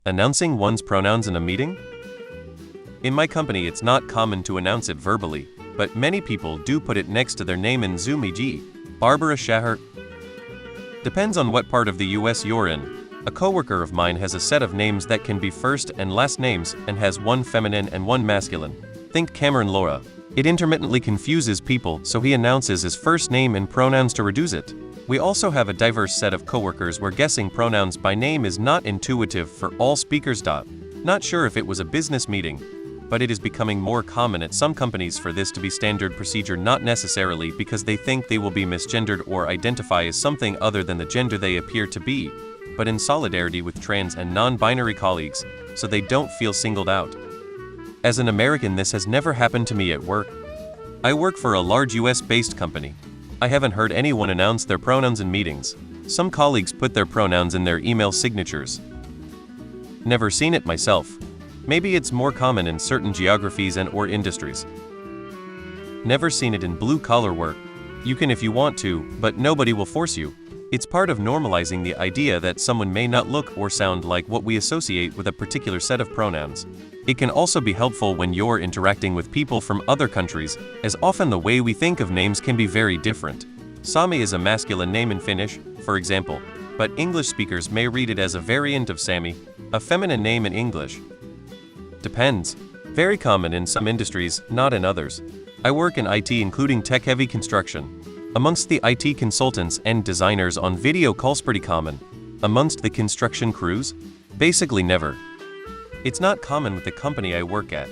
Announcing one's pronouns in a meeting? In my company, it's not common to announce it verbally, but many people do put it next to their name in Zoom, e.g., Barbara Shahar. Depends on what part of the US you're in. A coworker of mine has a set of names that can be first and last names and has one feminine and one masculine. Think Cameron Laura. It intermittently confuses people, so he announces his first name and pronouns to reduce it. We also have a diverse set of coworkers where guessing pronouns by name is not intuitive for all speakers. Not sure if it was a business meeting, but it is becoming more common at some companies for this to be standard procedure, not necessarily because they think they will be misgendered or identify as something other than the gender they appear to be, but in solidarity with trans and non-binary colleagues, so they don't feel singled out. As an American, this has never happened to me at work. I work for a large US-based company. I haven't heard anyone announce their pronouns in meetings. Some colleagues put their pronouns in their email signatures. Never seen it myself. Maybe it's more common in certain geographies and/or industries. Never seen it in blue-collar work. You can if you want to, but nobody will force you. It's part of normalizing the idea that someone may not look or sound like what we associate with a particular set of pronouns. It can also be helpful when you're interacting with people from other countries, as often the way we think of names can be very different. Sami is a masculine name in Finnish, for example, but English speakers may read it as a variant of Sami, a feminine name in English. Depends. Very common in some industries, not in others. I work in IT, including tech-heavy construction. Amongst the IT consultants and designers on video calls, pretty common. Amongst the construction crews? Basically never. It's not common with the company I work at.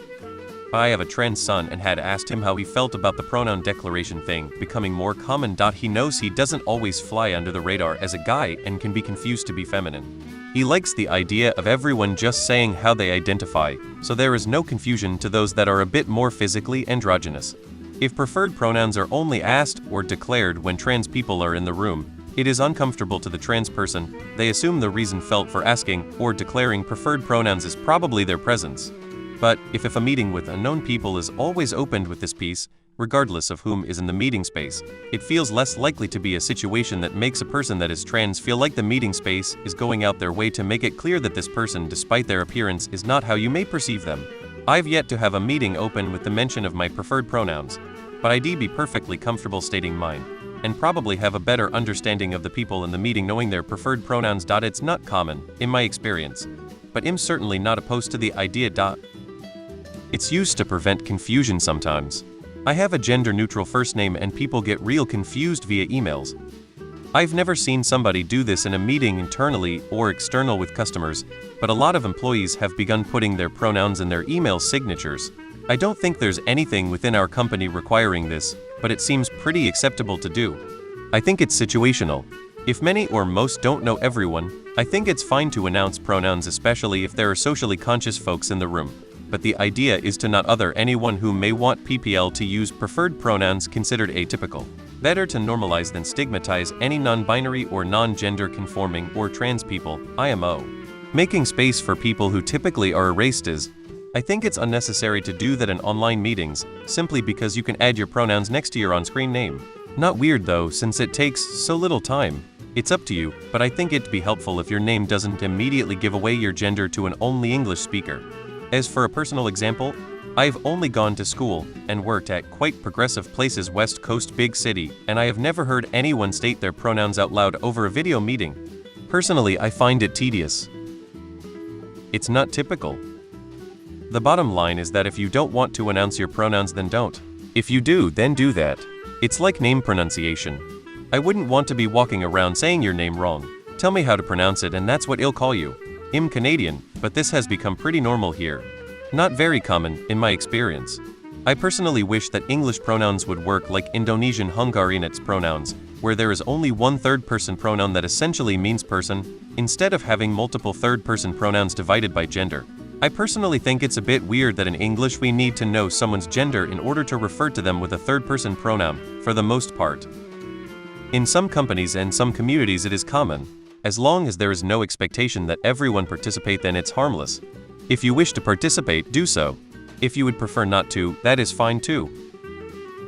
I have a trans son and had asked him how he felt about the pronoun declaration thing becoming more common. He knows he doesn't always fly under the radar as a guy and can be confused to be feminine. He likes the idea of everyone just saying how they identify, so there is no confusion to those that are a bit more physically androgynous. If preferred pronouns are only asked or declared when trans people are in the room, it is uncomfortable to the trans person. They assume the reason felt for asking or declaring preferred pronouns is probably their presence. But if a meeting with unknown people is always opened with this piece, regardless of whom is in the meeting space, it feels less likely to be a situation that makes a person that is trans feel like the meeting space is going out their way to make it clear that this person, despite their appearance, is not how you may perceive them. I've yet to have a meeting open with the mention of my preferred pronouns, but I'd be perfectly comfortable stating mine, and probably have a better understanding of the people in the meeting knowing their preferred pronouns. It's not common, in my experience, but I'm certainly not opposed to the idea. It's used to prevent confusion sometimes. I have a gender-neutral first name and people get real confused via emails. I've never seen somebody do this in a meeting internally or external with customers, but a lot of employees have begun putting their pronouns in their email signatures. I don't think there's anything within our company requiring this, but it seems pretty acceptable to do. I think it's situational. If many or most don't know everyone, I think it's fine to announce pronouns, especially if there are socially conscious folks in the room. But the idea is to not other anyone who may want PPL to use preferred pronouns considered atypical. Better to normalize than stigmatize any non-binary or non-gender conforming or trans people, IMO. Making space for people who typically are erased is, I think it's unnecessary to do that in online meetings, simply because you can add your pronouns next to your on-screen name. Not weird though, since it takes so little time. It's up to you, but I think it'd be helpful if your name doesn't immediately give away your gender to an only English speaker. As for a personal example, I've only gone to school and worked at quite progressive places, West Coast big city, and I have never heard anyone state their pronouns out loud over a video meeting. Personally, I find it tedious. It's not typical. The bottom line is that if you don't want to announce your pronouns, then don't. If you do, then do that. It's like name pronunciation. I wouldn't want to be walking around saying your name wrong. Tell me how to pronounce it and that's what I'll call you. I'm Canadian, but this has become pretty normal here. Not very common, in my experience. I personally wish that English pronouns would work like Indonesian Hungarian its pronouns, where there is only one third-person pronoun that essentially means person, instead of having multiple third-person pronouns divided by gender. I personally think it's a bit weird that in English we need to know someone's gender in order to refer to them with a third-person pronoun, for the most part. In some companies and some communities it is common. As long as there is no expectation that everyone participate, then it's harmless. If you wish to participate, do so. If you would prefer not to, that is fine too.